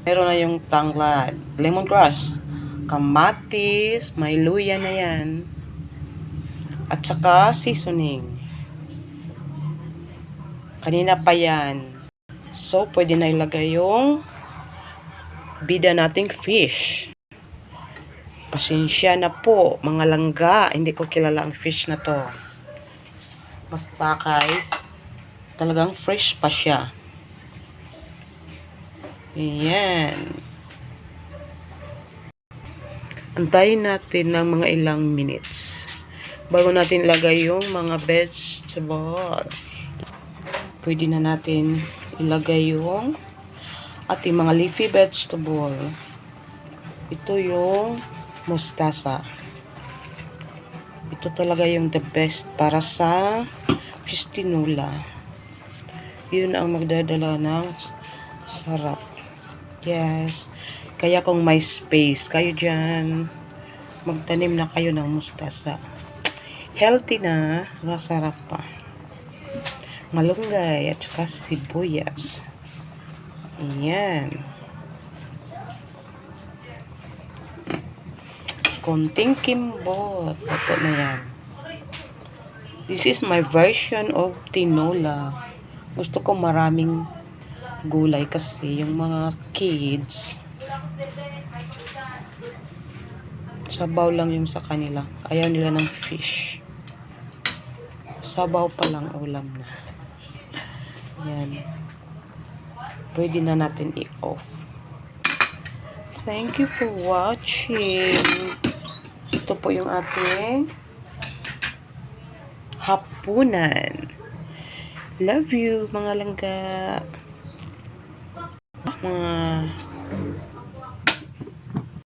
Meron na yung tanglad, lemongrass, kamatis, may luya na yan. At saka seasoning. Kanina pa yan. So, pwede na ilagay yung bida nating fish. Pasensya na po, mga langga. Hindi ko kilala ang fish na to. Basta kay talagang fresh pa siya. Ayan. Antayin natin ng mga ilang minutes bago natin ilagay yung mga vegetable. Pwede na natin ilagay yung ating mga leafy vegetable. Ito yung mustasa. Ito talaga yung the best para sa fish tinola. Yun ang magdadala ng sarap. Yes. Kaya kung may space kayo dyan, magtanim na kayo ng mustasa. Healthy na, masarap pa. Malunggay at saka sibuyas. Ayan. Konting kimbot. Ito na yan. This is my version of tinola. Gusto ko maraming gulay kasi yung mga kids sabaw lang yung sa kanila. Ayaw nila ng fish. Sabaw pa lang ulam na. Yan. Pwede na natin i-off. Thank you for watching. Ito po yung ating hapunan. Love you, mga langga. Mga